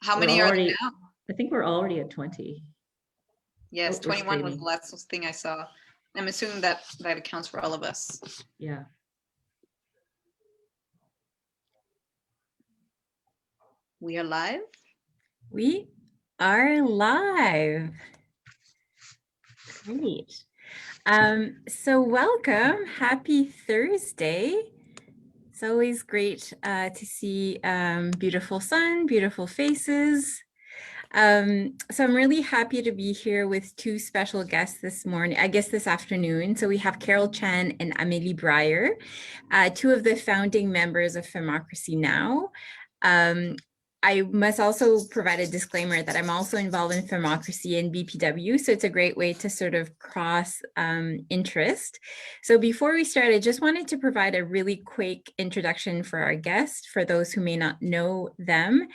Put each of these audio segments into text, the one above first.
How We're many are there already, now? I think we're already at 20. Yes, Oh, we're 21 was the streaming. last thing I saw. I'm assuming that accounts for all of us. Yeah. We are live. We are live. Great. So welcome. Happy Thursday. It's always great to see beautiful sun, beautiful faces. So I'm really happy to be here with two special guests this morning, I guess this afternoon. So we have Carole Chan and Amélie Bryar, two of the founding members of Femmocracy Now. I must also provide a disclaimer that I'm also involved in Femmocracy and BPW, so it's a great way to sort of cross interest. So before we start, I just wanted to provide a really quick introduction for our guest, for those who may not know them.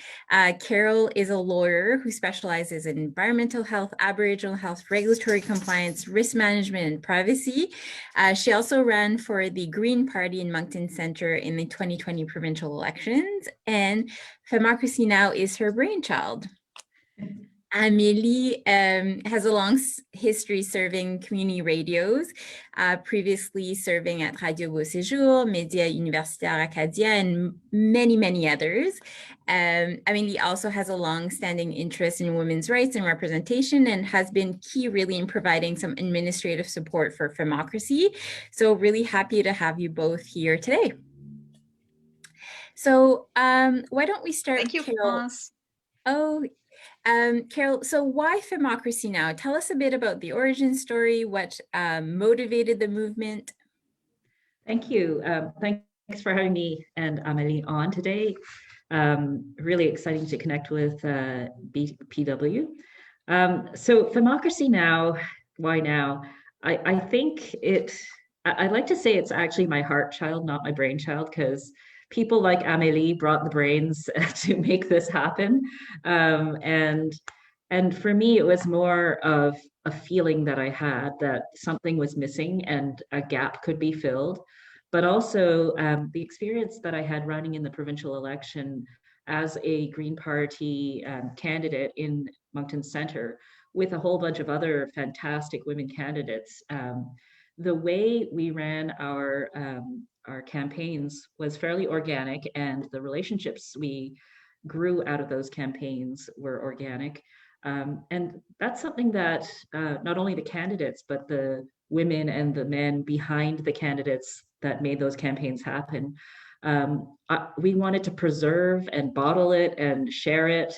Carole is a lawyer who specializes in environmental health, Aboriginal health, regulatory compliance, risk management, and privacy. She also ran for the Green Party in Moncton Centre in the 2020 provincial elections, and Femmocracy Now is her brainchild. Amélie has a long history serving community radios, previously serving at Radio Beau Séjour, Média Universitaire Acadien, and many, many others. Amélie also has a long-standing interest in women's rights and representation and has been key really in providing some administrative support for Femmocracy. So really happy to have you both here today. So why don't we start Thank you, with Carole? Florence. Carole, so why Femmocracy Now? Tell us a bit about the origin story, what motivated the movement. Thank you. Thanks for having me and Amélie on today. Really exciting to connect with BPW. So Femmocracy Now, why now? I think I'd like to say it's actually my heart child, not my brainchild, because people like Amélie brought the brains to make this happen. And for me, it was more of a feeling that I had that something was missing and a gap could be filled. But also the experience that I had running in the provincial election as a Green Party candidate in Moncton Centre with a whole bunch of other fantastic women candidates. The way we ran our campaigns was fairly organic, and the relationships we grew out of those campaigns were organic. And that's something that not only the candidates, but the women and the men behind the candidates that made those campaigns happen. We wanted to preserve and bottle it and share it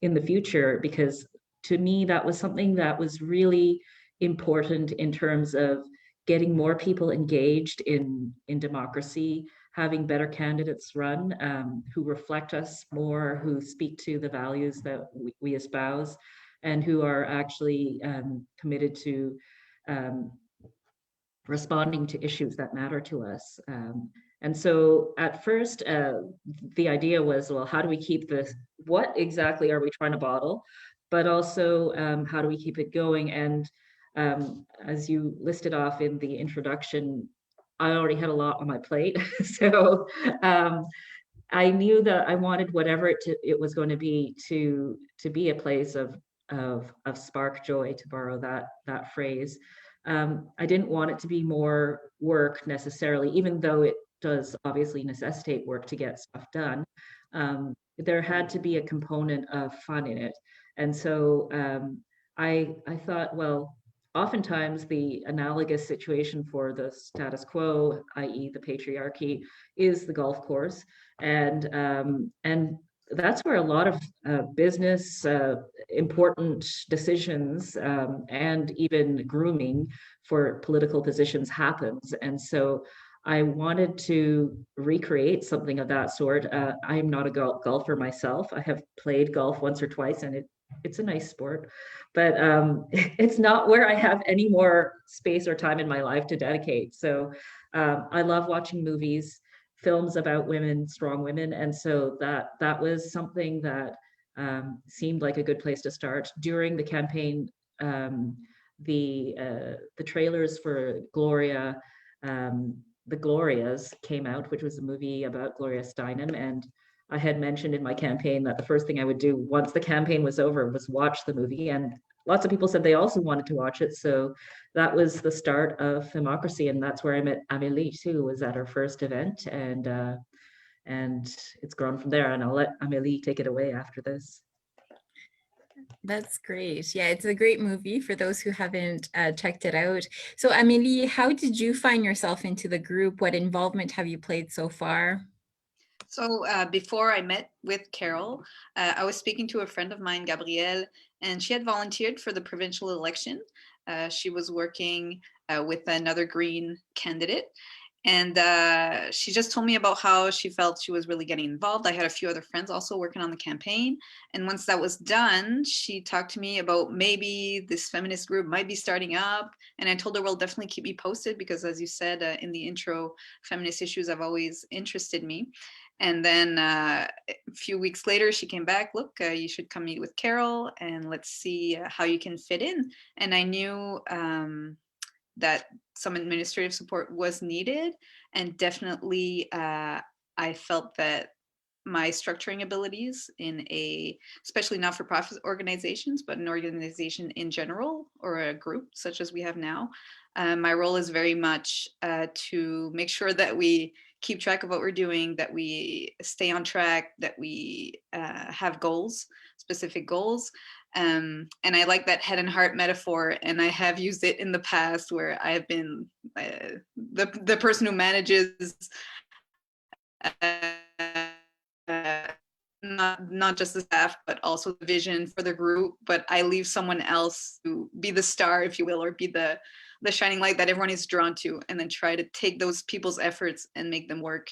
in the future, because to me, that was something that was really important in terms of getting more people engaged in democracy, having better candidates run who reflect us more, who speak to the values that we espouse, and who are actually committed to responding to issues that matter to us. And so at first, the idea was, well, how do we keep this? What exactly are we trying to bottle? But also, how do we keep it going? And as you listed off in the introduction, I already had a lot on my plate. So I knew that I wanted whatever it was going to be to be a place of spark joy, to borrow that phrase. I didn't want it to be more work necessarily, even though it does obviously necessitate work to get stuff done. There had to be a component of fun in it. And so I thought, well, oftentimes the analogous situation for the status quo, i.e. the patriarchy, is the golf course. And that's where a lot of business, important decisions, and even grooming for political positions happens. And so I wanted to recreate something of that sort. I'm not a golfer myself. I have played golf once or twice, and it's a nice sport, but it's not where I have any more space or time in my life to dedicate. So I love watching movies, films about women, strong women. And so that was something that seemed like a good place to start. During the campaign, the trailers for Gloria, The Glorias came out, which was a movie about Gloria Steinem. And I had mentioned in my campaign that the first thing I would do once the campaign was over was watch the movie. And lots of people said they also wanted to watch it. So that was the start of Femmocracy. And that's where I met Amélie too, was at our first event. And it's grown from there. And I'll let Amélie take it away after this. That's great. Yeah, it's a great movie for those who haven't checked it out. So Amélie, how did you find yourself into the group? What involvement have you played so far? So before I met with Carole, I was speaking to a friend of mine, Gabrielle, and she had volunteered for the provincial election. She was working with another Green candidate. And she just told me about how she felt she was really getting involved. I had a few other friends also working on the campaign. And once that was done, she talked to me about maybe this feminist group might be starting up. And I told her, well, definitely keep me posted because as you said in the intro, feminist issues have always interested me. And then a few weeks later, she came back, look, you should come meet with Carole and let's see how you can fit in. And I knew that some administrative support was needed. And definitely, I felt that my structuring abilities in especially not-for-profit organizations, but an organization in general or a group such as we have now, my role is very much to make sure that we keep track of what we're doing, that we stay on track, that we have goals, specific goals. And I like that head and heart metaphor, and I have used it in the past where I have been the person who manages not just the staff, but also the vision for the group. But I leave someone else to be the star, if you will, or be the shining light that everyone is drawn to, and then try to take those people's efforts and make them work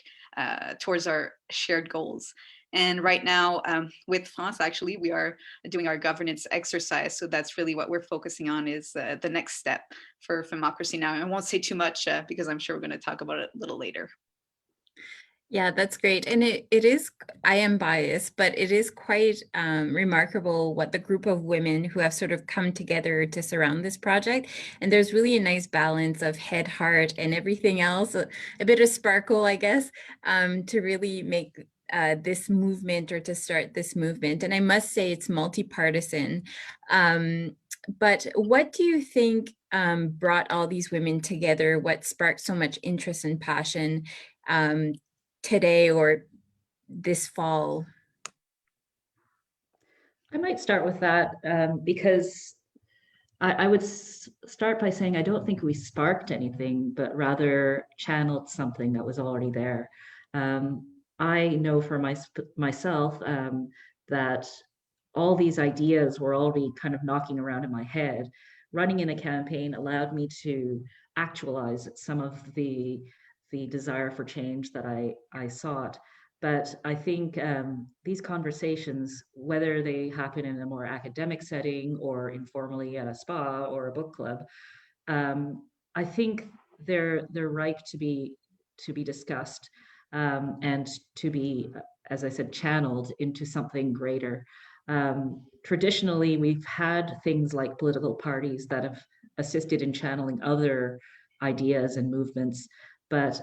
towards our shared goals. And right now with France, actually, we are doing our governance exercise. So that's really what we're focusing on is the next step for Femmocracy now. And I won't say too much because I'm sure we're going to talk about it a little later. Yeah, that's great. And it is, I am biased, but it is quite remarkable what the group of women who have sort of come together to surround this project. And there's really a nice balance of head, heart, and everything else, a bit of sparkle, I guess, to really make this movement or to start this movement. And I must say it's multi-partisan. But what do you think brought all these women together? What sparked so much interest and passion today or this fall? I might start with that because I would start by saying I don't think we sparked anything, but rather channeled something that was already there. I know for myself that all these ideas were already kind of knocking around in my head. Running in a campaign allowed me to actualize some of the desire for change that I sought. But I think these conversations, whether they happen in a more academic setting or informally at a spa or a book club, I think they're ripe to be discussed and to be, as I said, channeled into something greater. Traditionally, we've had things like political parties that have assisted in channeling other ideas and movements. But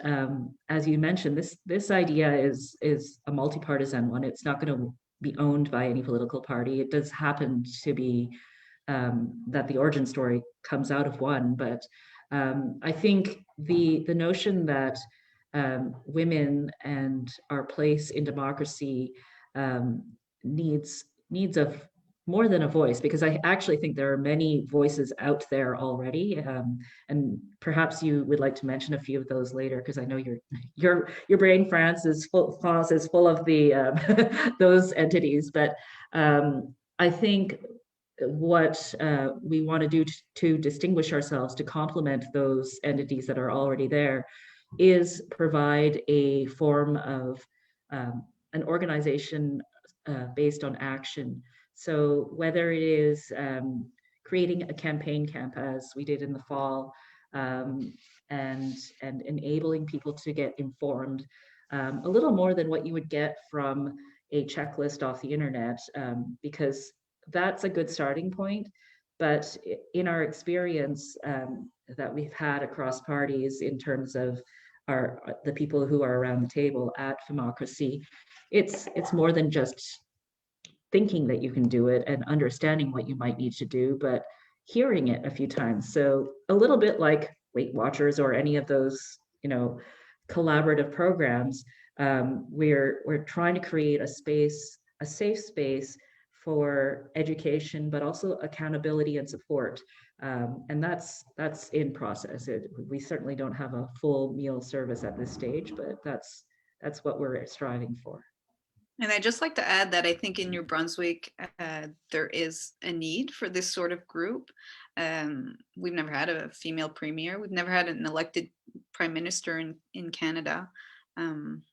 as you mentioned, this idea is a multi-partisan one. It's not going to be owned by any political party. It does happen to be that the origin story comes out of one, but I think the notion that women and our place in democracy needs of more than a voice, because I actually think there are many voices out there already, and perhaps you would like to mention a few of those later, because I know your brain, France, is full of the those entities. But I think what we want to do to distinguish ourselves, to complement those entities that are already there, is provide a form of an organization based on action. So whether it is creating a campaign camp, as we did in the fall, and enabling people to get informed, a little more than what you would get from a checklist off the internet, because that's a good starting point. But in our experience that we've had across parties in terms of the people who are around the table at Femmocracy, it's more than just thinking that you can do it and understanding what you might need to do, but hearing it a few times. So a little bit like Weight Watchers or any of those, collaborative programs. We're trying to create a space, a safe space for education, but also accountability and support. And that's in process. We certainly don't have a full meal service at this stage, but that's what we're striving for. And I'd just like to add that I think in New Brunswick, there is a need for this sort of group. We've never had a female premier. We've never had an elected prime minister in Canada. And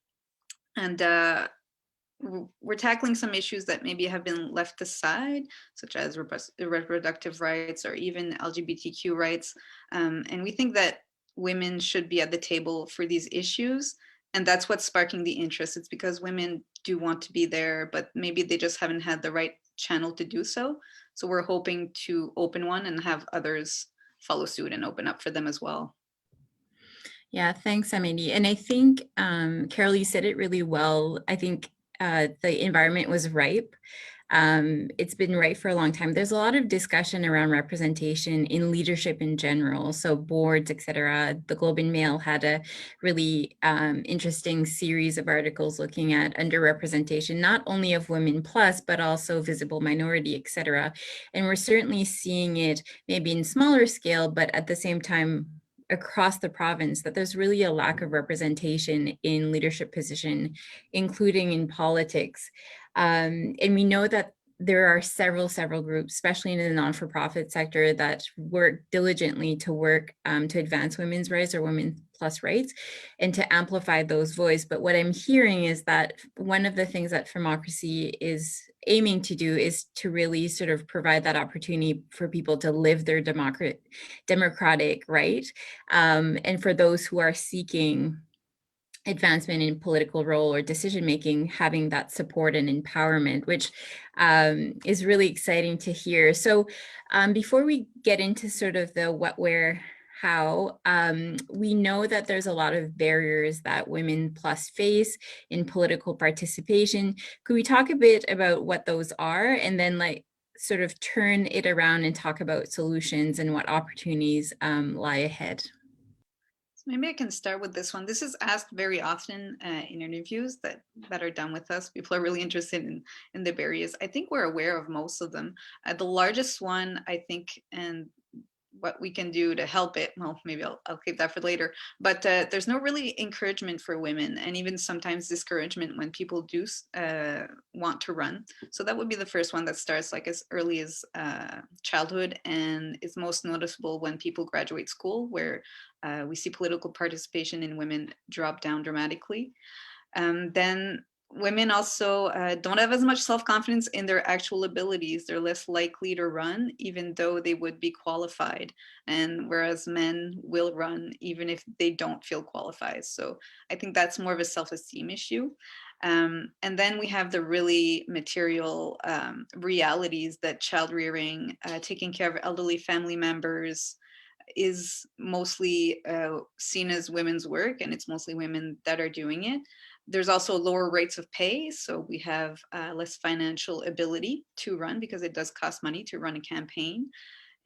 we're tackling some issues that maybe have been left aside, such as reproductive rights or even LGBTQ rights. And we think that women should be at the table for these issues. And that's what's sparking the interest. It's because women do want to be there, but maybe they just haven't had the right channel to do so. So we're hoping to open one and have others follow suit and open up for them as well. Yeah, thanks, Amélie. And I think, Carole, you said it really well. I think the environment was ripe. It's been right for a long time. There's a lot of discussion around representation in leadership in general, so boards, etc. The Globe and Mail had a really interesting series of articles looking at underrepresentation, not only of women plus, but also visible minority, etc. And we're certainly seeing it maybe in smaller scale, but at the same time, across the province, that there's really a lack of representation in leadership position, including in politics. And we know that there are several groups, especially in the non-for-profit sector, that work diligently to advance women's rights or women plus rights and to amplify those voices. But what I'm hearing is that one of the things that Femmocracy is aiming to do is to really sort of provide that opportunity for people to live their democratic right. And for those who are seeking advancement in political role or decision making, having that support and empowerment, which is really exciting to hear. So before we get into sort of the what, where, how, we know that there's a lot of barriers that women plus face in political participation. Could we talk a bit about what those are, and then sort of turn it around and talk about solutions and what opportunities lie ahead? Maybe I can start with this one. This is asked very often in interviews that are done with us. People are really interested in the barriers. I think we're aware of most of them. The largest one, I think, and what we can do to help it, well, maybe I'll keep that for later, but there's no really encouragement for women, and even sometimes discouragement when people do want to run. So that would be the first one, that starts like as early as childhood, and is most noticeable when people graduate school, where we see political participation in women drop down dramatically. Then women also don't have as much self-confidence in their actual abilities. They're less likely to run, even though they would be qualified. And whereas men will run, even if they don't feel qualified. So I think that's more of a self-esteem issue. And then we have the really material realities that child rearing, taking care of elderly family members, is mostly seen as women's work, and it's mostly women that are doing it. There's also lower rates of pay, so we have less financial ability to run, because it does cost money to run a campaign.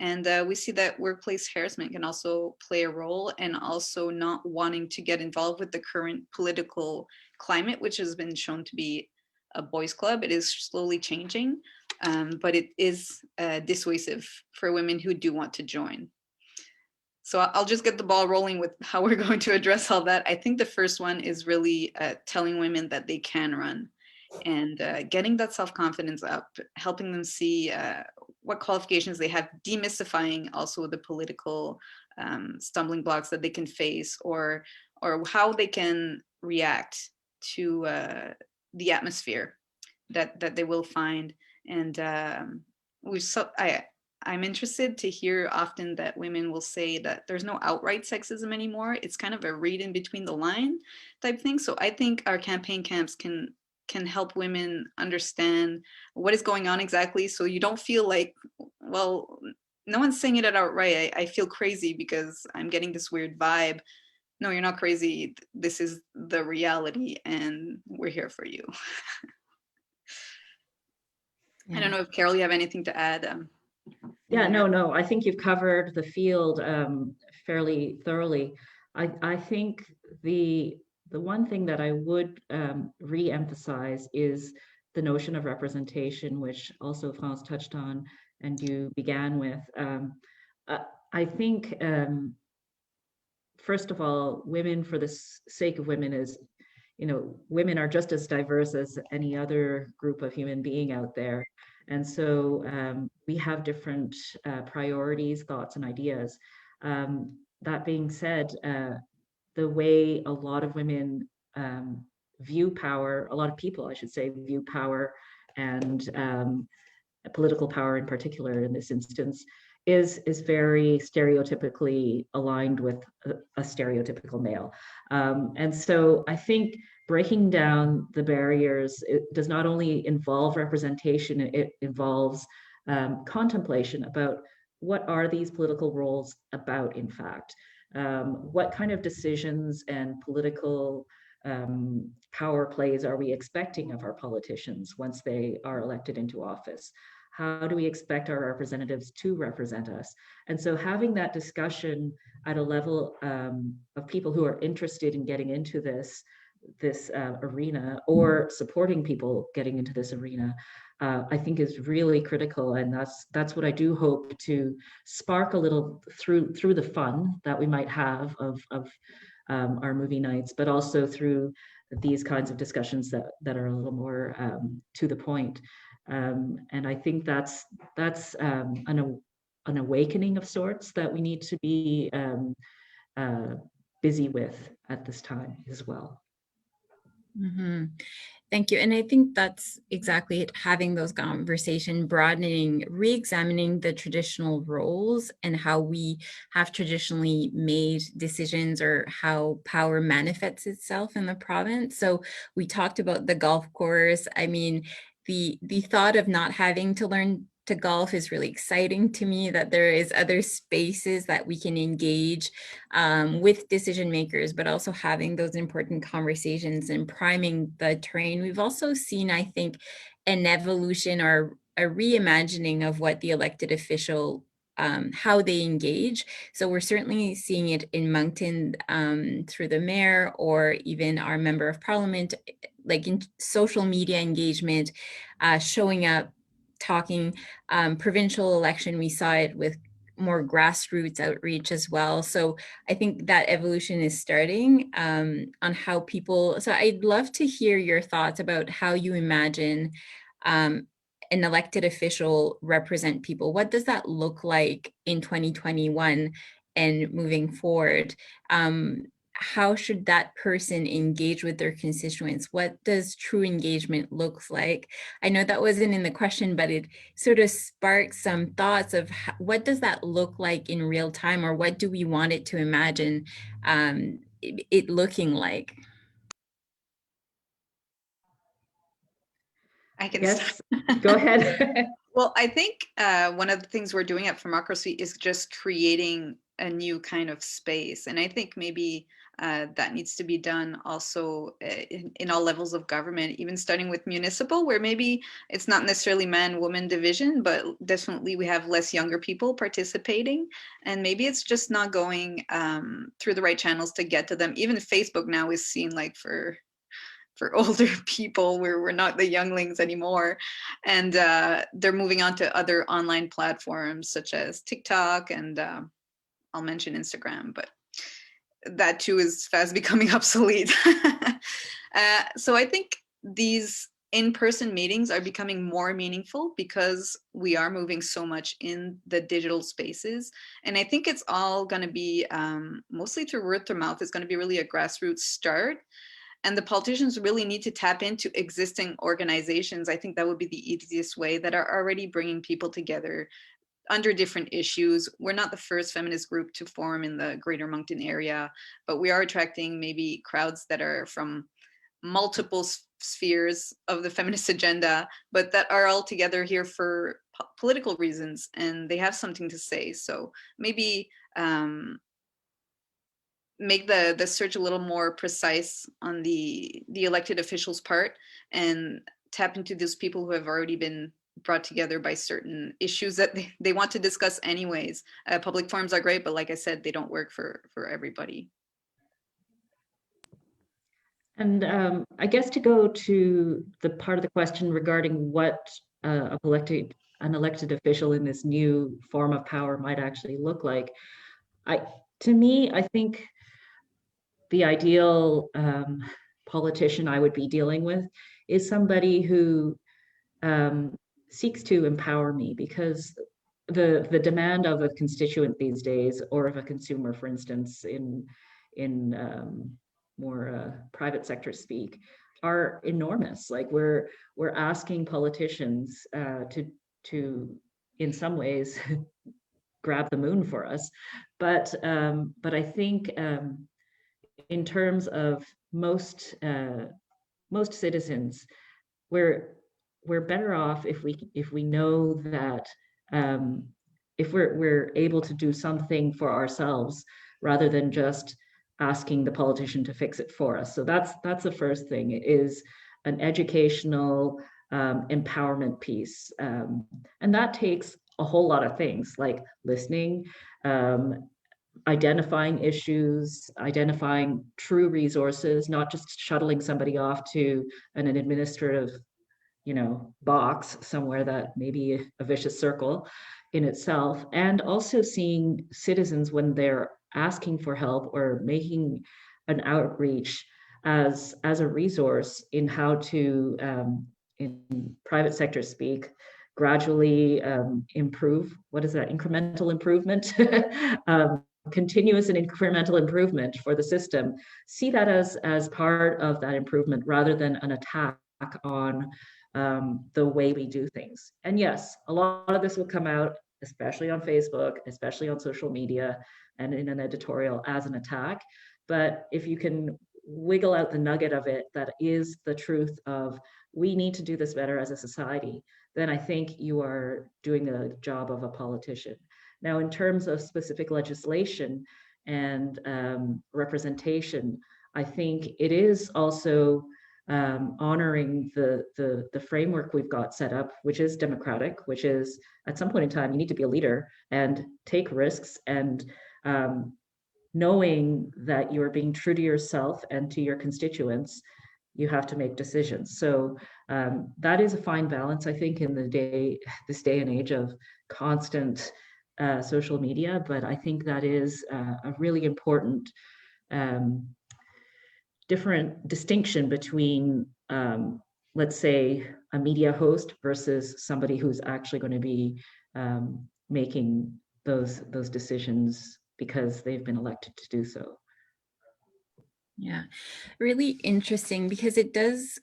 And we see that workplace harassment can also play a role, and also not wanting to get involved with the current political climate, which has been shown to be a boys' club. It is slowly changing, but it is dissuasive for women who do want to join. So I'll just get the ball rolling with how we're going to address all that. I think the first one is really telling women that they can run, and getting that self-confidence up, helping them see what qualifications they have, demystifying also the political stumbling blocks that they can face, or how they can react to the atmosphere that they will find. And I'm interested to hear often that women will say that there's no outright sexism anymore. It's kind of a read in between the line type thing. So I think our campaign camps can help women understand what is going on exactly. So you don't feel like, well, no one's saying it outright. I feel crazy because I'm getting this weird vibe. no, you're not crazy. This is the reality and we're here for you. I don't know if Carole, you have anything to add? Yeah, no, I think you've covered the field fairly thoroughly. I think the one thing that I would re-emphasize is the notion of representation, which also France touched on and you began with. I think, first of all, women, for the sake of women, is, women are just as diverse as any other group of human being out there. And so we have different priorities, thoughts, and ideas. That being said, the way a lot of women view power, a lot of people, I should say, view power and political power in particular in this instance, is very stereotypically aligned with a stereotypical male. And so I think breaking down the barriers, it does not only involve representation, it involves contemplation about what are these political roles about, in fact. What kind of decisions and political power plays are we expecting of our politicians once they are elected into office? How do we expect our representatives to represent us? And so having that discussion at a level of people who are interested in getting into this arena, or supporting people getting into this arena, I think is really critical. And that's what I do hope to spark a little through the fun that we might have of our movie nights, but also through these kinds of discussions that are a little more to the point. And I think that's an awakening of sorts that we need to be busy with at this time as well. Mm-hmm. Thank you. And I think that's exactly it, having those conversations, broadening, re-examining the traditional roles and how we have traditionally made decisions, or how power manifests itself in the province. So we talked about the golf course. I mean, the thought of not having to learn to golf is really exciting to me, that there is other spaces that we can engage with decision makers, but also having those important conversations and priming the terrain. We've also seen, I think, an evolution or a reimagining of what the elected official, how they engage. So we're certainly seeing it in Moncton through the mayor, or even our member of parliament, like in social media engagement, showing up, talking. Provincial election, we saw it with more grassroots outreach as well. So I think that evolution is starting on how people, so I'd love to hear your thoughts about how you imagine an elected official represent people. What does that look like in 2021 and moving forward? How should that person engage with their constituents? What does true engagement look like? I know that wasn't in the question, but it sort of sparks some thoughts of what does that look like in real time, or what do we want it to imagine it looking like? I can Yes, start. go ahead. Well, I think one of the things we're doing at Femmocracy is just creating a new kind of space. And I think maybe that needs to be done also in all levels of government, even starting with municipal, where maybe it's not necessarily man-woman division, but definitely we have less younger people participating. And maybe it's just not going through the right channels to get to them. Even Facebook now is seen like for older people, where we're not the younglings anymore, and they're moving on to other online platforms such as TikTok, and I'll mention Instagram, but that too is fast becoming obsolete. So I think these in-person meetings are becoming more meaningful because we are moving so much in the digital spaces. And I think it's all going to be mostly through word of mouth. It's going to be really a grassroots start. And the politicians really need to tap into existing organizations. I think that would be the easiest way, that are already bringing people together under different issues. We're not the first feminist group to form in the greater Moncton area, but we are attracting maybe crowds that are from multiple spheres of the feminist agenda, but that are all together here for political reasons, and they have something to say. So maybe make the search a little more precise on the elected officials' part, and tap into those people who have already been brought together by certain issues that they want to discuss anyways. Public forums are great, but like I said, they don't work for everybody. And I guess to go to the part of the question regarding what an elected official in this new form of power might actually look like, to me, I think the ideal politician I would be dealing with is somebody who seeks to empower me, because the demand of a constituent these days, or of a consumer, for instance, in more private sector speak, are enormous. Like we're asking politicians to in some ways grab the moon for us, but I think in terms of most citizens, we're better off if we know that if we're able to do something for ourselves rather than just asking the politician to fix it for us. So that's the first thing, is an educational empowerment piece, and that takes a whole lot of things, like listening, identifying issues, identifying true resources, not just shuttling somebody off to an administrative, box somewhere that may be a vicious circle in itself, and also seeing citizens when they're asking for help or making an outreach as a resource in how to, in private sector speak, gradually improve. What is that? Incremental improvement. Continuous and incremental improvement for the system. See that as part of that improvement rather than an attack on the way we do things. And yes, a lot of this will come out, especially on Facebook, especially on social media, and in an editorial, as an attack. But if you can wiggle out the nugget of it that is the truth of, we need to do this better as a society, then I think you are doing the job of a politician. Now, in terms of specific legislation and representation, I think it is also honoring the framework we've got set up, which is democratic, which is, at some point in time, you need to be a leader and take risks, and knowing that you are being true to yourself and to your constituents, you have to make decisions. So that is a fine balance, I think, in this day and age of constant social media. But I think that is a really important different distinction between, let's say, a media host versus somebody who's actually going to be making those decisions because they've been elected to do so. Yeah, really interesting, because it does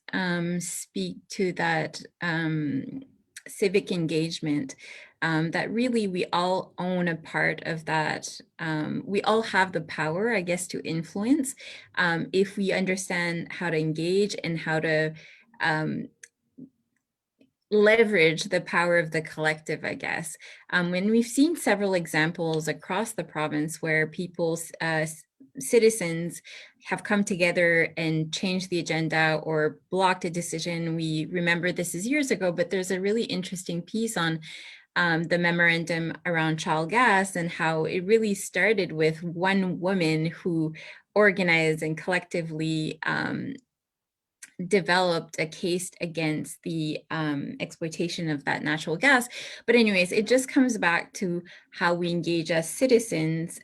speak to that civic engagement, that really we all own a part of that. We all have the power, I guess, to influence, if we understand how to engage and how to leverage the power of the collective, I guess. When we've seen several examples across the province where people's citizens have come together and changed the agenda or blocked a decision. We remember this is years ago, but there's a really interesting piece on the memorandum around child gas, and how it really started with one woman who organized and collectively developed a case against the exploitation of that natural gas. But anyways, it just comes back to how we engage as citizens.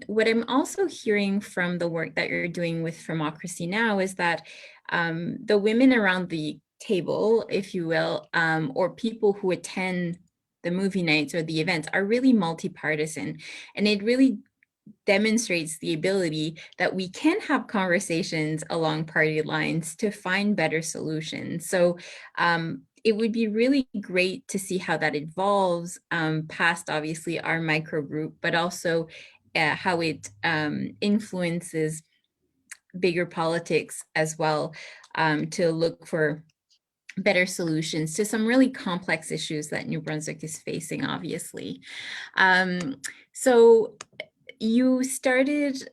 What I'm also hearing from the work that you're doing with Femmocracy now is that the women around the table, if you will, or people who attend the movie nights or the events, are really multi-partisan. And it really demonstrates the ability that we can have conversations along party lines to find better solutions. So it would be really great to see how that evolves past, obviously, our microgroup, but also how it influences bigger politics as well, to look for better solutions to some really complex issues that New Brunswick is facing, obviously. So You started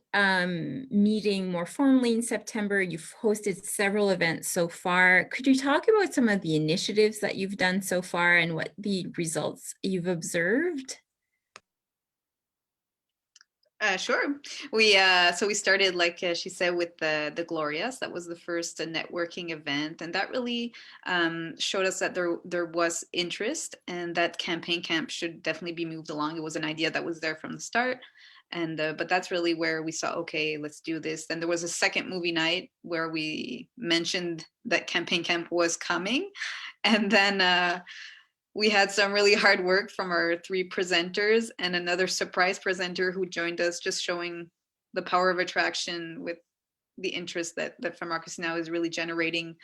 meeting more formally in September. You've hosted several events so far. Could you talk about some of the initiatives that you've done so far and what the results you've observed? Sure. So we started, like she said, with the Glorias. That was the first networking event, and that really showed us that there was interest, and that campaign camp should definitely be moved along. It was an idea that was there from the start, and but that's really where we saw, okay, let's do this. Then there was a second movie night where we mentioned that campaign camp was coming, and then we had some really hard work from our three presenters and another surprise presenter who joined us, just showing the power of attraction with the interest that Femmocracy now is really generating.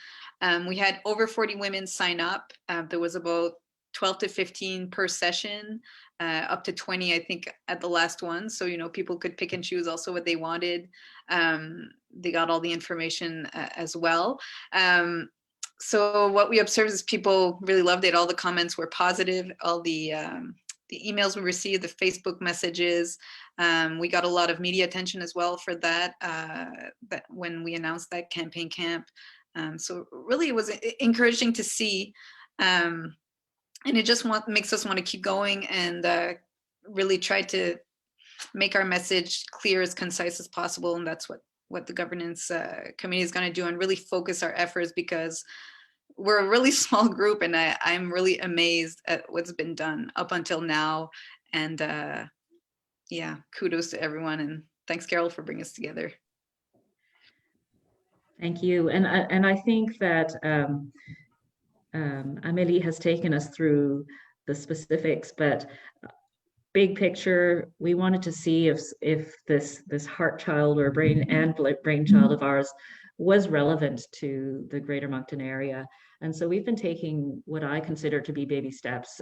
We had over 40 women sign up. There was about 12 to 15 per session, up to 20, I think, at the last one. So, you know, people could pick and choose also what they wanted. They got all the information as well. So what we observed is people really loved it. All the comments were positive. All the emails we received, the Facebook messages. We got a lot of media attention as well for that, that when we announced that campaign camp. So really it was encouraging to see. And it just makes us want to keep going and really try to make our message clear, as concise as possible. And that's what the governance committee is going to do, and really focus our efforts, because we're a really small group, and I'm really amazed at what's been done up until now. And yeah, kudos to everyone, and thanks, Carole, for bringing us together. Thank you. And I think that Amélie has taken us through the specifics, but big picture, we wanted to see if this heart child or brainchild of ours was relevant to the Greater Moncton area. And so we've been taking what I consider to be baby steps.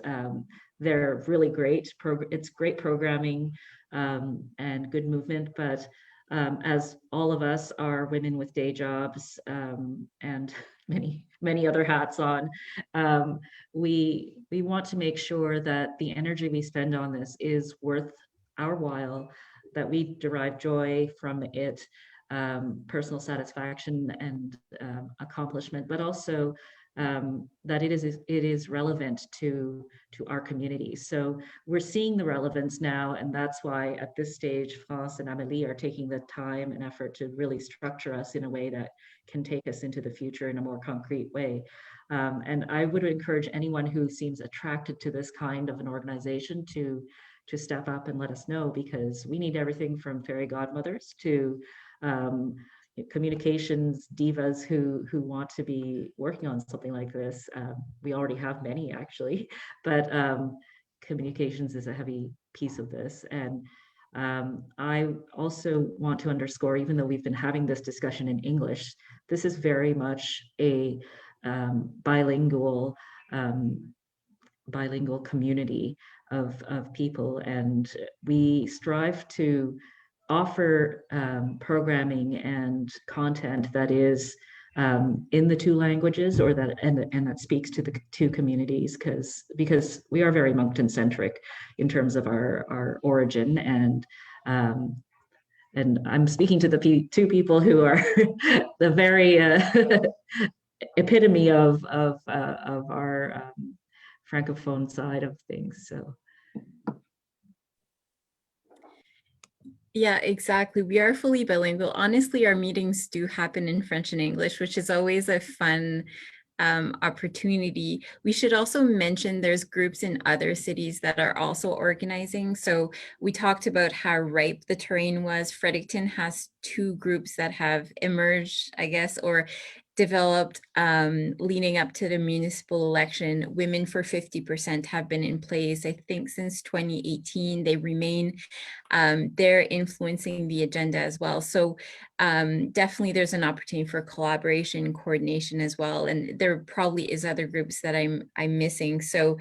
They're really great. It's great programming and good movement, but as all of us are women with day jobs and many other hats on, we want to make sure that the energy we spend on this is worth our while, that we derive joy from it, personal satisfaction and accomplishment, but also that it is relevant to our community. So we're seeing the relevance now, and that's why at this stage, France and Amélie are taking the time and effort to really structure us in a way that can take us into the future in a more concrete way. And I would encourage anyone who seems attracted to this kind of an organization to step up and let us know, because we need everything from fairy godmothers to communications divas who want to be working on something like this. We already have many, actually, but communications is a heavy piece of this. And I also want to underscore, even though we've been having this discussion in English, this is very much a bilingual community of people, and we strive to offer programming and content that is in the two languages, or that and that speaks to the two communities, because we are very Moncton centric in terms of our origin, and I'm speaking to the two people who are the very epitome of our francophone side of things. So. Yeah, exactly. We are fully bilingual. Honestly, our meetings do happen in French and English, which is always a fun opportunity. We should also mention there's groups in other cities that are also organizing. So we talked about how ripe the terrain was. Fredericton has two groups that have emerged, I guess, or developed leading up to the municipal election. Women for 50% have been in place, I think, since 2018. They remain. They're influencing the agenda as well. So definitely there's an opportunity for collaboration and coordination as well. And there probably is other groups that I'm missing. So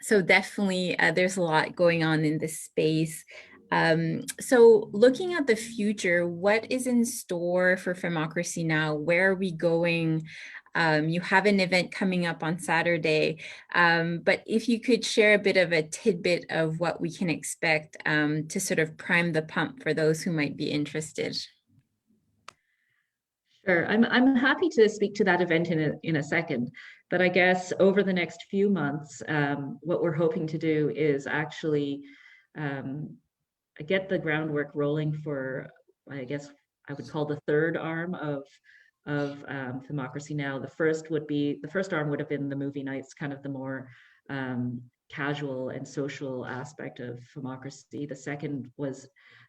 so definitely there's a lot going on in this space. So looking at the future, what is in store for Femmocracy now? Where are we going? You have an event coming up on Saturday, but if you could share a bit of a tidbit of what we can expect to sort of prime the pump for those who might be interested. Sure, I'm happy to speak to that event in a second, but I guess over the next few months, what we're hoping to do is actually get the groundwork rolling for, I guess I would call the third arm of Femmocracy now. The first arm would have been the movie nights, kind of the more casual and social aspect of Femmocracy. The second was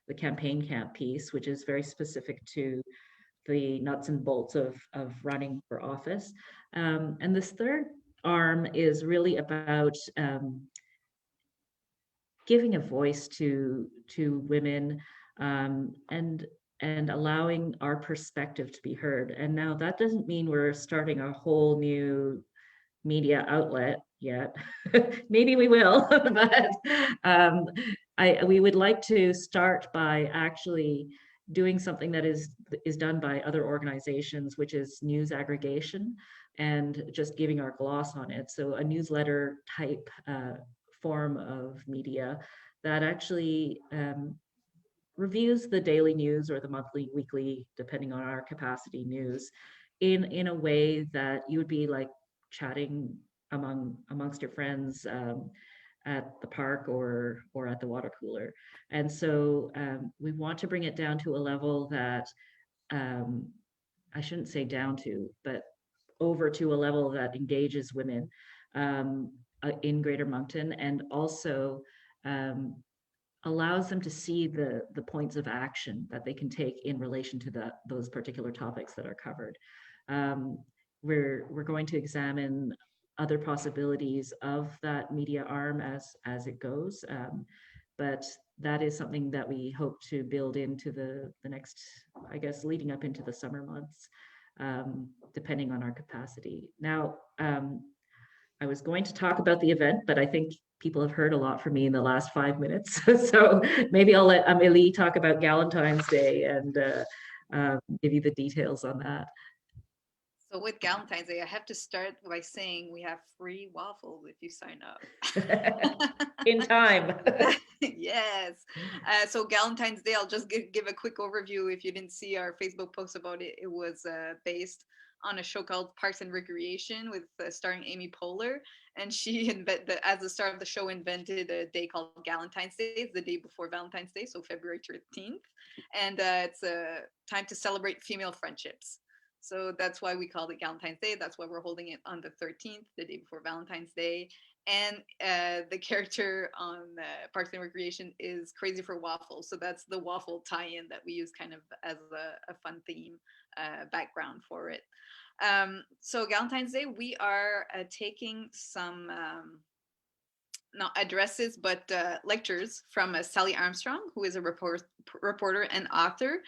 the campaign camp piece, which is very specific to the nuts and bolts of running for office. And this third arm is really about giving a voice to women, and allowing our perspective to be heard. And now that doesn't mean we're starting a whole new media outlet yet. Maybe we will, but we would like to start by actually doing something that is done by other organizations, which is news aggregation, and just giving our gloss on it. So a newsletter type form of media that actually reviews the daily news or the monthly, weekly, depending on our capacity, news in a way that you would be like chatting amongst your friends at the park or at the water cooler. And so we want to bring it down to a level that I shouldn't say down to, but over to a level that engages women in Greater Moncton, and also allows them to see the points of action that they can take in relation to those particular topics that are covered. We're going to examine other possibilities of that media arm as it goes, but that is something that we hope to build into the next, I guess, leading up into the summer months, depending on our capacity. Now, I was going to talk about the event, but I think people have heard a lot from me in the last 5 minutes. So maybe I'll let Amélie talk about Galentine's Day and give you the details on that. So with Galentine's Day, I have to start by saying we have free waffles if you sign up. In time. Yes. So Galentine's Day, I'll just give a quick overview. If you didn't see our Facebook post about it, it was based on a show called Parks and Recreation with starring Amy Poehler. And she, as the star of the show, invented a day called Galentine's Day. It's the day before Valentine's Day, so February 13th. And it's a time to celebrate female friendships. So that's why we called it Galentine's Day. That's why we're holding it on the 13th, the day before Valentine's Day. And the character on Parks and Recreation is Crazy for Waffles. So that's the waffle tie-in that we use kind of as a fun theme background for it. So Galentine's Day, we are taking some not addresses, but lectures from Sally Armstrong, who is a reporter and author.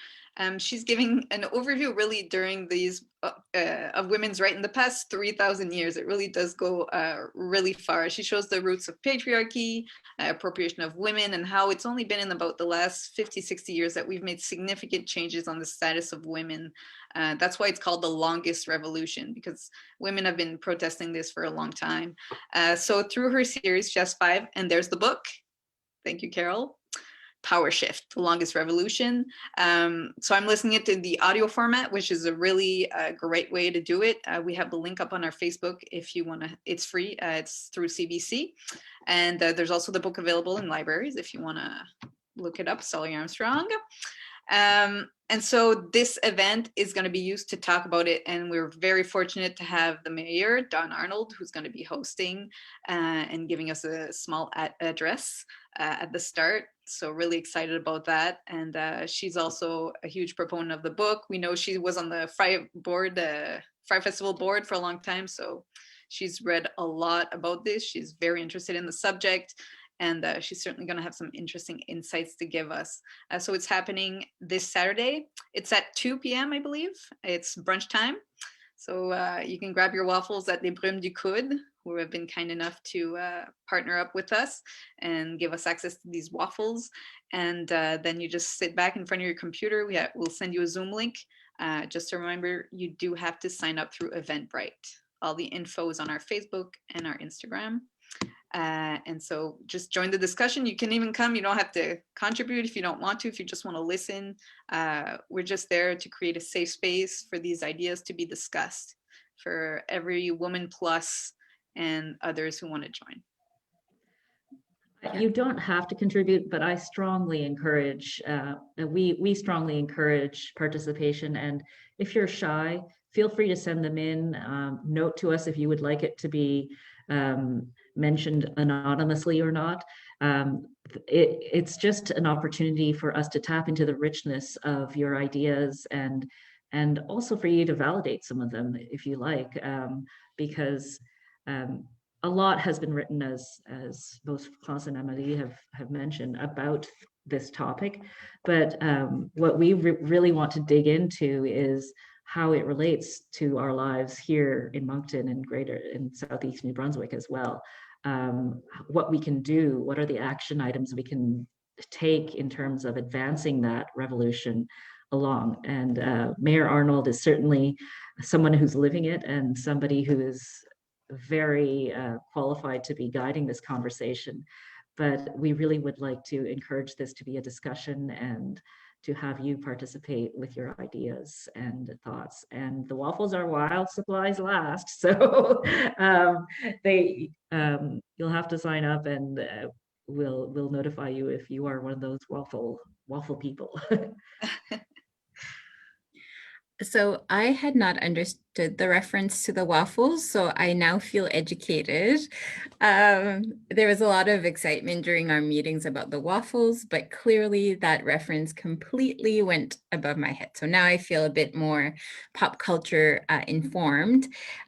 She's giving an overview really during these of women's right in the past 3,000 years. It really does go really far. She shows the roots of patriarchy, appropriation of women, and how it's only been in about the last 50, 60 years that we've made significant changes on the status of women. That's why it's called the longest revolution, because women have been protesting this for a long time. So through her series, she has 5, and there's the book. Thank you, Carole. Power Shift, The Longest Revolution. So I'm listening it in the audio format, which is a really great way to do it. We have the link up on our Facebook if you want to. It's free. It's through CBC. And there's also the book available in libraries if you want to look it up, Sally Armstrong. And so this event is going to be used to talk about it. And we're very fortunate to have the mayor, Don Arnold, who's going to be hosting and giving us a small address at the start. So really excited about that. And she's also a huge proponent of the book. We know she was on the Fry Festival board for a long time. So she's read a lot about this. She's very interested in the subject. And she's certainly going to have some interesting insights to give us. So it's happening this Saturday. It's at 2 p.m., I believe. It's brunch time. So you can grab your waffles at Les Brumes du Coude, who have been kind enough to partner up with us and give us access to these waffles. And then you just sit back in front of your computer. We'll send you a Zoom link Just a reminder, you do have to sign up through Eventbrite. All the info is on our Facebook and our Instagram. And so just join the discussion. You can even come. You don't have to contribute if you don't want to, if you just want to listen. We're just there to create a safe space for these ideas to be discussed for every woman plus and others who want to join. You don't have to contribute, but I strongly encourage, we strongly encourage participation. And if you're shy, feel free to send them in. Note to us if you would like it to be mentioned anonymously or not. It's just an opportunity for us to tap into the richness of your ideas, and also for you to validate some of them if you like, because a lot has been written, as both Klaus and Amélie have mentioned, about this topic. But what we really want to dig into is how it relates to our lives here in Moncton and in Southeast New Brunswick as well. What we can do, what are the action items we can take in terms of advancing that revolution along. And Mayor Arnold is certainly someone who's living it, and somebody who is very qualified to be guiding this conversation. But we really would like to encourage this to be a discussion and to have you participate with your ideas and thoughts. And the waffles are while supplies last, so you'll have to sign up, and we'll notify you if you are one of those waffle people. So I had not understood the reference to the waffles, so I now feel educated. There was a lot of excitement during our meetings about the waffles, but clearly that reference completely went above my head. So now I feel a bit more pop culture informed.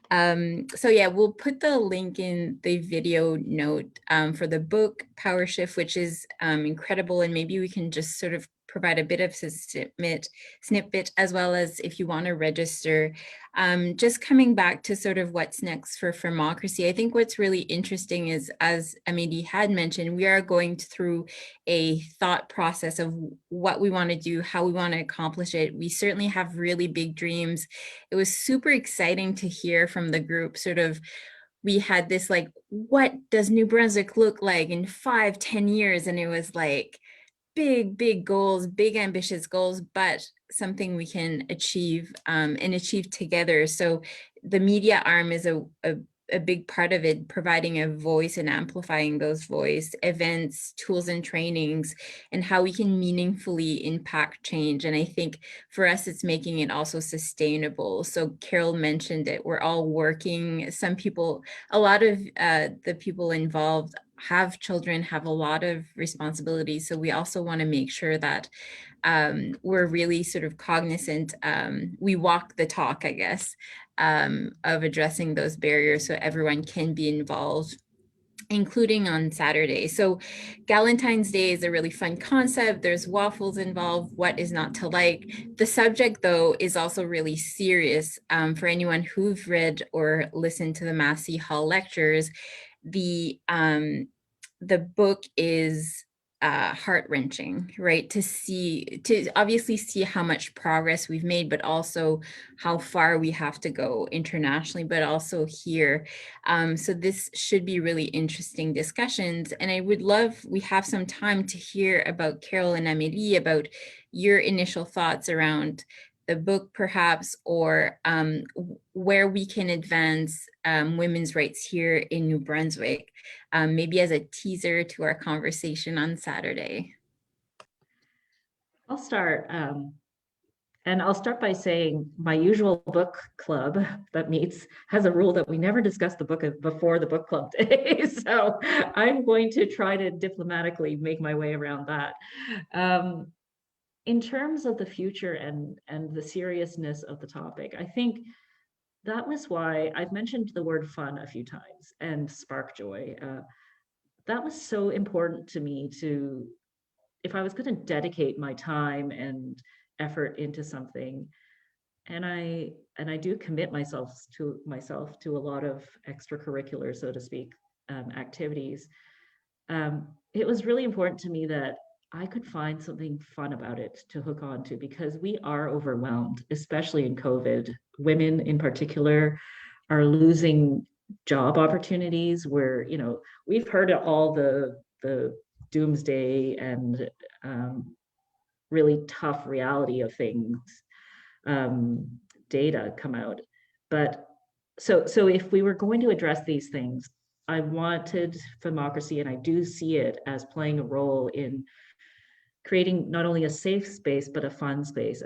So yeah, we'll put the link in the video note for the book Power Shift, which is incredible. And maybe we can just sort of provide a bit of snippet, as well as if you want to register. Just coming back to sort of what's next for Femmocracy, I think what's really interesting is, as Amélie had mentioned, we are going through a thought process of what we want to do, how we want to accomplish it. We certainly have really big dreams. It was super exciting to hear from the group sort of, we had this like, what does New Brunswick look like in 5-10 years? And it was like, big goals, big ambitious goals, but something we can achieve and achieve together. So the media arm is a big part of it, providing a voice and amplifying those voice, events, tools and trainings, and how we can meaningfully impact change. And I think for us, it's making it also sustainable. So Carole mentioned it, we're all working. Some people, a lot of the people involved have children, have a lot of responsibilities. So we also want to make sure that we're really sort of cognizant, we walk the talk, I guess, of addressing those barriers so everyone can be involved, including on Saturday. So Galentines Day is a really fun concept. There's waffles involved. What is not to like? The subject, though, is also really serious. For anyone who've read or listened to the Massey Hall lectures, the book is heart-wrenching, right? To obviously see how much progress we've made, but also how far we have to go internationally, but also here. So this should be really interesting discussions. And I would love, we have some time to hear about Carole and Amélie, about your initial thoughts around the book perhaps, or where we can advance women's rights here in New Brunswick, maybe as a teaser to our conversation on Saturday. I'll start. And I'll start by saying my usual book club that meets has a rule that we never discuss the book before the book club day. So I'm going to try to diplomatically make my way around that. In terms of the future and the seriousness of the topic, I think that was why I've mentioned the word fun a few times and spark joy. That was so important to me to, if I was going to dedicate my time and effort into something, and I do commit myself to a lot of extracurricular, so to speak, activities. It was really important to me that I could find something fun about it to hook on to, because we are overwhelmed, especially in COVID. Women in particular are losing job opportunities where, we've heard all the doomsday and really tough reality of things, um, data come out. But so if we were going to address these things, I wanted Femmocracy, and I do see it as playing a role in creating not only a safe space but a fun space,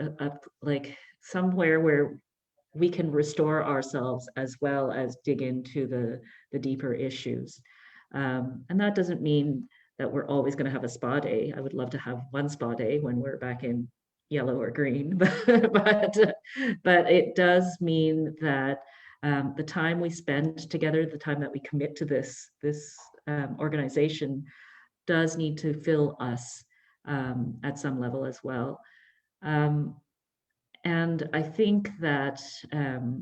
like somewhere where we can restore ourselves as well as dig into the deeper issues. And that doesn't mean that we're always going to have a spa day. I would love to have one spa day when we're back in yellow or green, but it does mean that the time we spend together, the time that we commit to this organization, does need to fill us at some level as well. And I think that the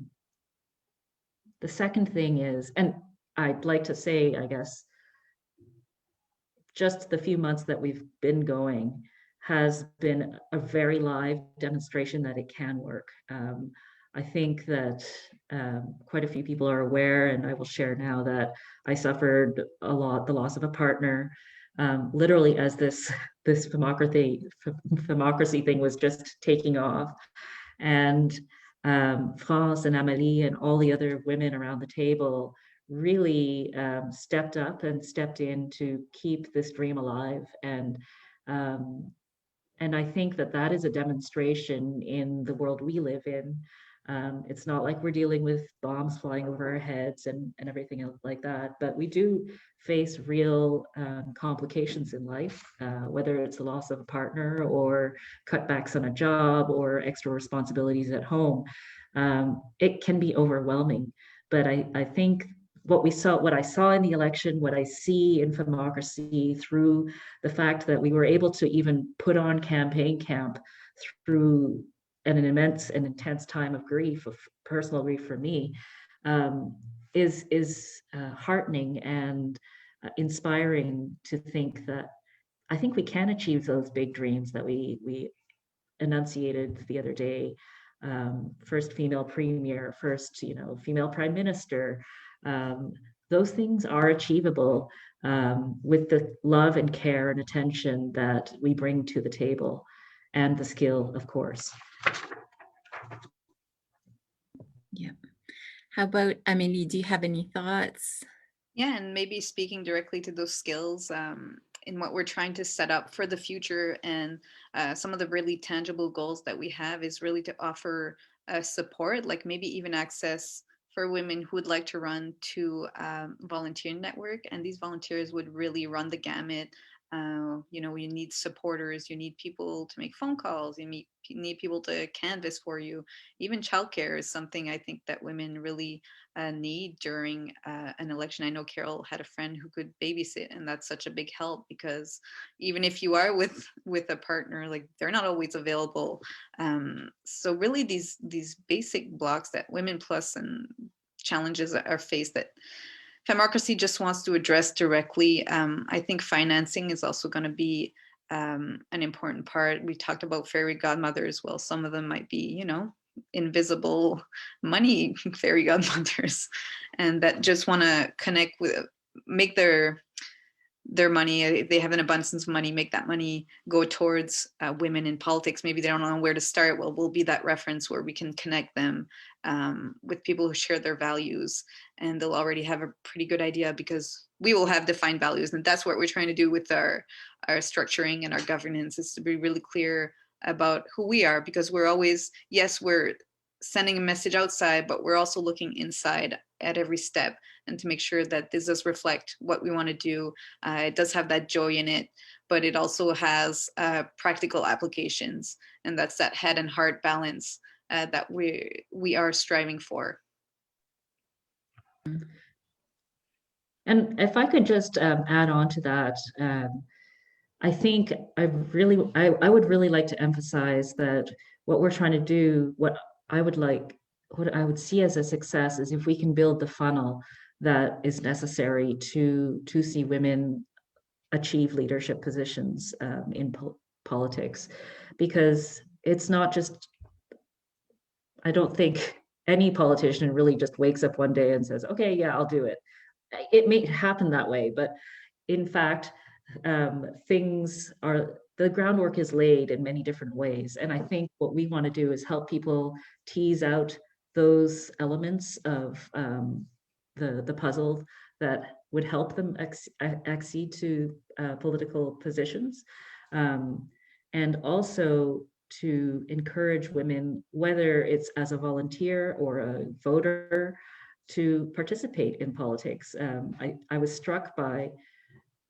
second thing is, and I'd like to say, I guess, just the few months that we've been going has been a very live demonstration that it can work. I think that quite a few people are aware, and I will share now, that I suffered the loss of a partner, literally as this Femmocracy thing was just taking off. And France and Amélie and all the other women around the table really stepped up and stepped in to keep this dream alive. Um, and I think that that is a demonstration in the world we live in. It's not like we're dealing with bombs flying over our heads and everything else like that, but we do face real complications in life, whether it's the loss of a partner or cutbacks on a job or extra responsibilities at home. It can be overwhelming, but I think what I saw in the election, what I see in Femmocracy, through the fact that we were able to even put on campaign camp through an immense and intense time of grief, of personal grief for me, is heartening and inspiring to think that I think we can achieve those big dreams that we enunciated the other day. First female premier, first female prime minister. Um, those things are achievable with the love and care and attention that we bring to the table, and the skill, of course. Yeah. How about Amélie? Do you have any thoughts? Yeah, and maybe speaking directly to those skills in what we're trying to set up for the future, and some of the really tangible goals that we have is really to offer support, like maybe even access for women who would like to run to volunteer network, and these volunteers would really run the gamut. You need supporters, you need people to make phone calls, you need people to canvas for you. Even childcare is something I think that women really need during an election. I know Carole had a friend who could babysit, and that's such a big help, because even if you are with a partner, like, they're not always available. So really these basic blocks that Women Plus and challenges are faced, that Femmocracy just wants to address directly. I think financing is also going to be an important part. We talked about fairy godmothers. Well, some of them might be, invisible money fairy godmothers, and that just want to connect with, make their money, if they have an abundance of money, make that money go towards women in politics. Maybe they don't know where to start. Well, we'll be that reference where we can connect them with people who share their values, and they'll already have a pretty good idea, because we will have defined values. And that's what we're trying to do with our structuring and our governance, is to be really clear about who we are, because we're always, yes, we're sending a message outside, but we're also looking inside at every step, and to make sure that this does reflect what we want to do. It does have that joy in it, but it also has practical applications, and that's that head and heart balance that we are striving for. And if I could just add on to that, I think I would really like to emphasize that what we're trying to do, what I would see as a success, is if we can build the funnel that is necessary to see women achieve leadership positions in politics, because it's not just, I don't think any politician really just wakes up one day and says, okay, yeah, I'll do it. It may happen that way, but in fact, the groundwork is laid in many different ways. And I think what we want to do is help people tease out those elements of the puzzle that would help them accede to political positions. And also to encourage women, whether it's as a volunteer or a voter, to participate in politics. I was struck by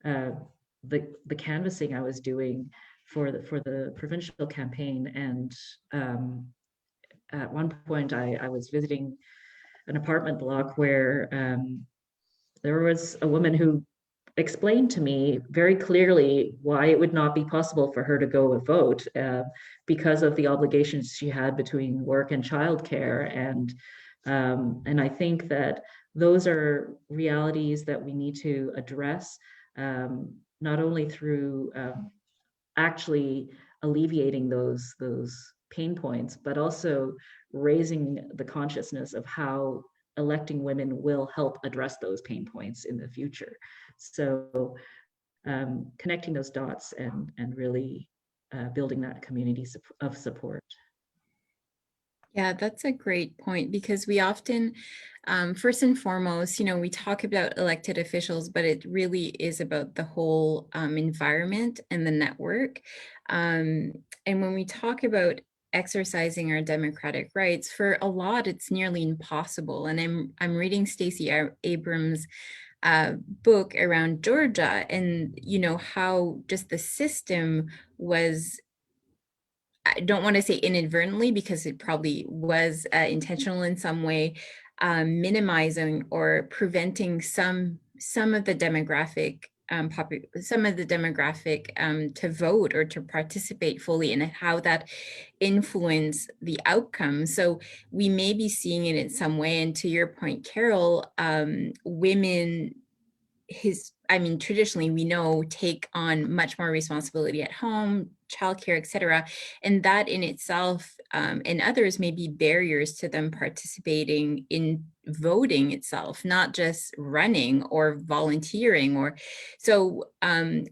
the canvassing I was doing for the provincial campaign, and at one point I was visiting an apartment block where there was a woman who explained to me very clearly why it would not be possible for her to go and vote because of the obligations she had between work and childcare. And I think that those are realities that we need to address, not only through actually alleviating those pain points, but also raising the consciousness of how electing women will help address those pain points in the future. So connecting those dots and really building that community of support. Yeah, that's a great point, because we often, first and foremost, we talk about elected officials, but it really is about the whole environment and the network. And when we talk about exercising our democratic rights, for a lot, it's nearly impossible. And I'm reading Stacey Abrams' book around Georgia, and how just the system was, I don't want to say inadvertently, because it probably was intentional in some way, minimizing or preventing some of the demographic to vote or to participate fully, and how that influence the outcome. So we may be seeing it in some way. And to your point, Carole, women, traditionally, we know, take on much more responsibility at home, childcare, etc. And that in itself, and others, may be barriers to them participating in voting itself, not just running or volunteering. Or so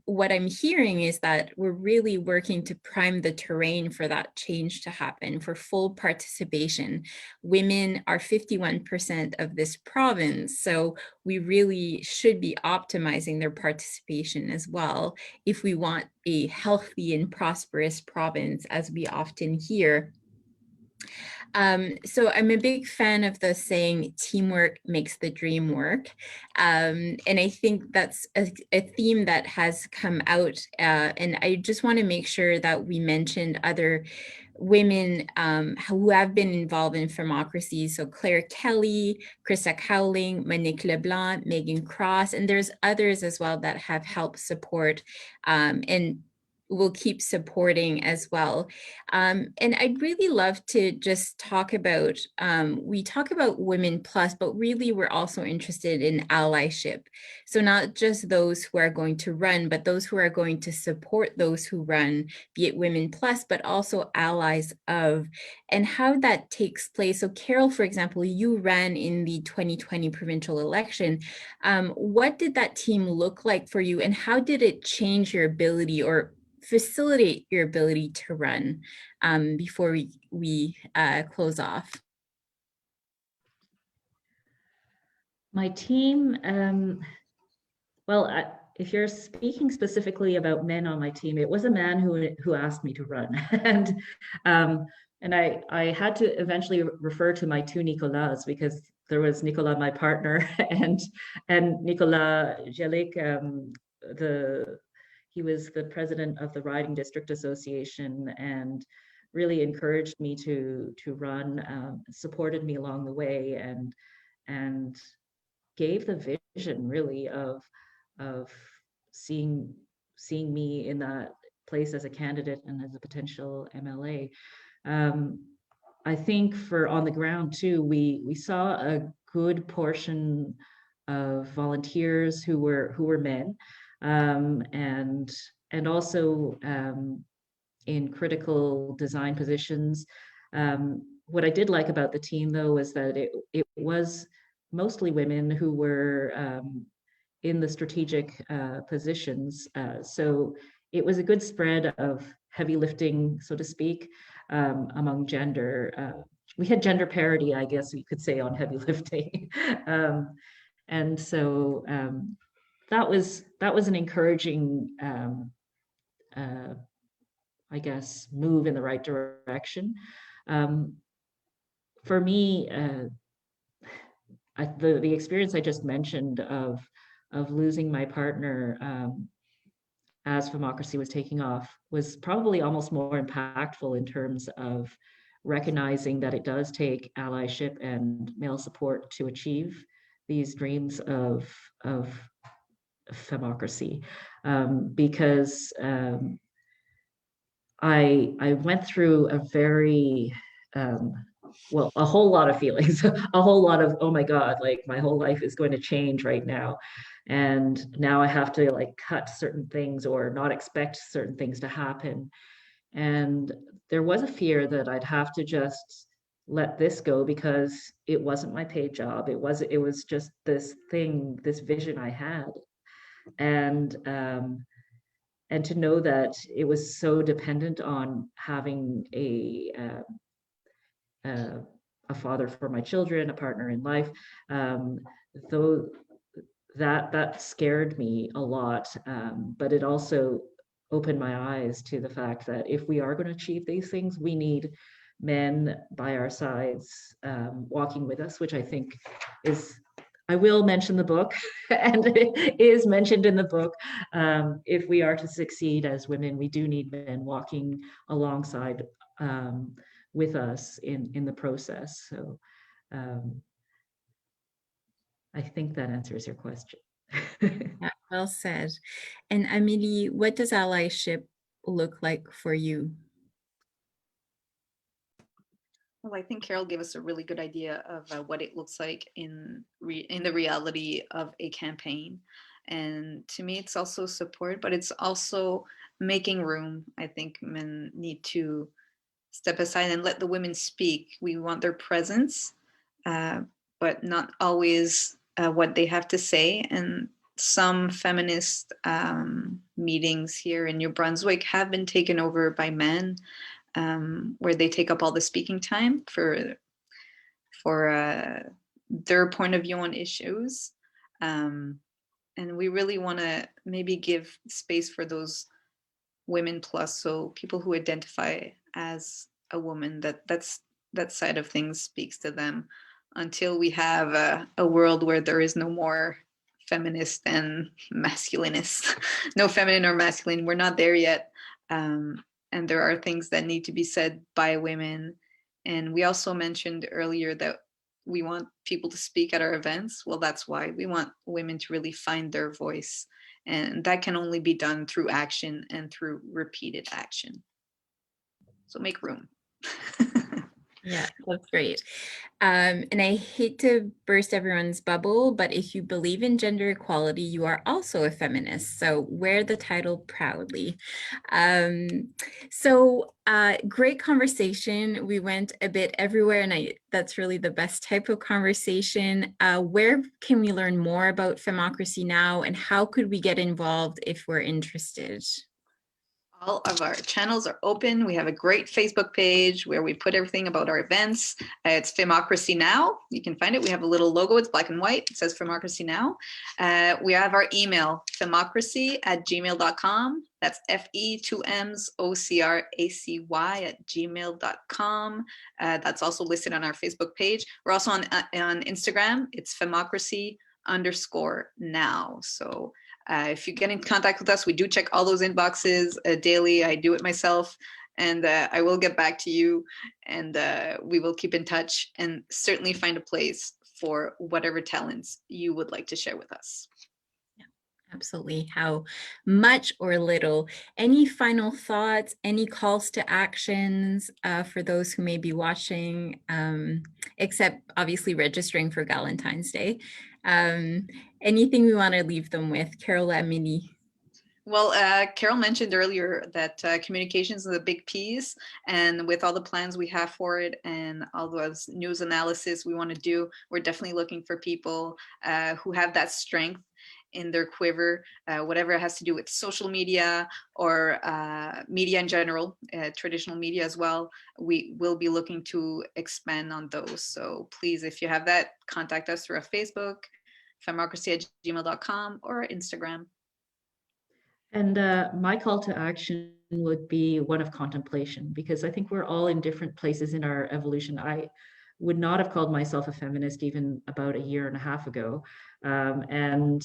what I'm hearing is that we're really working to prime the terrain for that change to happen, for full participation. Women are 51% of this province, so we really should be optimizing their participation as well if we want a healthy and prosperous province, as we often hear. So I'm a big fan of the saying, teamwork makes the dream work. And I think that's a theme that has come out. And I just want to make sure that we mentioned other women who have been involved in Femmocracy. So Claire Kelly, Krista Cowling, Monique Leblanc, Megan Cross, and there's others as well that have helped support and will keep supporting as well. And I'd really love to just talk about, we talk about Women Plus, but really we're also interested in allyship. So not just those who are going to run, but those who are going to support those who run, be it Women Plus, but also allies of, and how that takes place. So Carole, for example, you ran in the 2020 provincial election. What did that team look like for you, and how did it change your ability or facilitate your ability to run, before we close off? My team, well, if you're speaking specifically about men on my team, it was a man who asked me to run, and I had to eventually refer to my two Nicolas, because there was Nicolas, my partner, and Nicolas Jelic, he was the president of the Riding District Association, and really encouraged me to run, supported me along the way, and gave the vision really of seeing me in that place as a candidate and as a potential MLA. I think for on the ground too, we saw a good portion of volunteers who were men. and also in critical design positions. What I did like about the team, though, was that it was mostly women who were in the strategic positions. So it was a good spread of heavy lifting, so to speak, among gender. We had gender parity, I guess you could say, on heavy lifting. And so that was an encouraging, I guess, move in the right direction. For me, the experience I just mentioned of losing my partner as Femmocracy was taking off was probably almost more impactful in terms of recognizing that it does take allyship and male support to achieve these dreams of Femmocracy, because I went through a very well, a whole lot of feelings, a whole lot of, oh my God, like my whole life is going to change right now. And now I have to like cut certain things or not expect certain things to happen. And there was a fear that I'd have to just let this go because it wasn't my paid job. It was just this thing, this vision I had. And to know that it was so dependent on having a father for my children, a partner in life, though that scared me a lot. But it also opened my eyes to the fact that if we are going to achieve these things, we need men by our sides, walking with us, which I think is, I will mention the book, and it is mentioned in the book. If we are to succeed as women, we do need men walking alongside with us in the process. So I think that answers your question. Yeah, well said. And Amélie, what does allyship look like for you? Well, I think Carole gave us a really good idea of what it looks like in the reality of a campaign. And to me, it's also support, but it's also making room. I think men need to step aside and let the women speak. We want their presence, but not always what they have to say. And some feminist meetings here in New Brunswick have been taken over by men, where they take up all the speaking time for their point of view on issues. And we really want to maybe give space for those women plus, so people who identify as a woman, that side of things speaks to them, until we have a world where there is no more feminist and masculinist, no feminine or masculine. We're not there yet. And there are things that need to be said by women. And we also mentioned earlier that we want people to speak at our events. Well, that's why we want women to really find their voice. And that can only be done through action and through repeated action. So make room. Yeah, that's great. And I hate to burst everyone's bubble, but if you believe in gender equality, you are also a feminist. So wear the title proudly. Great conversation. We went a bit everywhere, and that's really the best type of conversation. Where can we learn more about Femmocracy now, and how could we get involved if we're interested? All of our channels are open. We have a great Facebook page where we put everything about our events. It's Femmocracy Now. You can find it. We have a little logo. It's black and white. It says Femmocracy Now. We have our email, femmocracy@gmail.com. That's FEMMOCRACY@gmail.com. That's also listed on our Facebook page. We're also on Instagram. It's Femmocracy_now. So if you get in contact with us, we do check all those inboxes daily. I do it myself, and I will get back to you, and we will keep in touch and certainly find a place for whatever talents you would like to share with us. Yeah, absolutely. How much or little. Any final thoughts, any calls to actions for those who may be watching, except obviously registering for Galentines Day? Anything we want to leave them with? Carole, Amélie? Well, Carol mentioned earlier that communications is a big piece, and with all the plans we have for it and all those news analysis we want to do, we're definitely looking for people who have that strength in their quiver, whatever it has to do with social media or media in general, traditional media as well. We will be looking to expand on those. So please, if you have that, contact us through our Facebook, femmocracy@gmail.com, or Instagram. And my call to action would be one of contemplation, because I think we're all in different places in our evolution. I would not have called myself a feminist even about a year and a half ago. And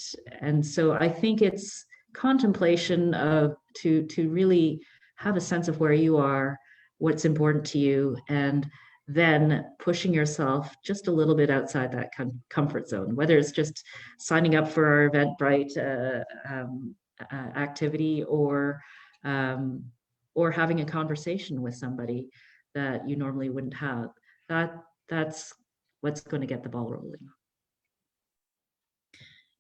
so I think it's contemplation of to really have a sense of where you are, what's important to you, and then pushing yourself just a little bit outside that comfort zone, whether it's just signing up for our Eventbrite activity, or having a conversation with somebody that you normally wouldn't have. That's what's going to get the ball rolling.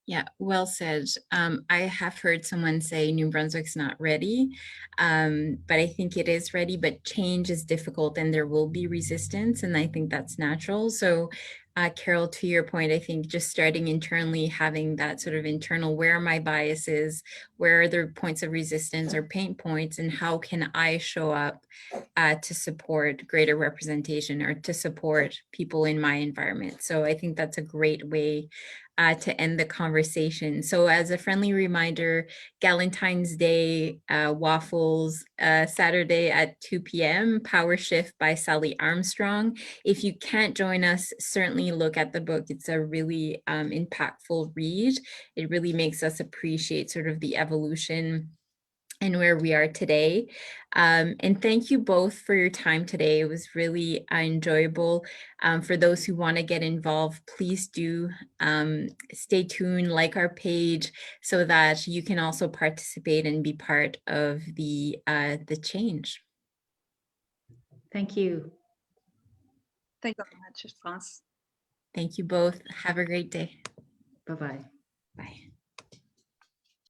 Yeah, well said. I have heard someone say New Brunswick's not ready, but I think it is ready, but change is difficult and there will be resistance, and I think that's natural. So Carole, to your point, I think just starting internally, having that sort of internal, where are my biases, where are the points of resistance or pain points, and how can I show up to support greater representation or to support people in my environment. So I think that's a great way to end the conversation. So as a friendly reminder, Galentines Day, Waffles, Saturday at 2 p.m., Power Shift by Sally Armstrong. If you can't join us, certainly look at the book. It's a really impactful read. It really makes us appreciate sort of the evolution and where we are today. And thank you both for your time today. It was really enjoyable. For those who want to get involved, please do stay tuned, like our page, so that you can also participate and be part of the change. Thank you. Thank you so much, France. Thank you both. Have a great day. Bye-bye. Bye.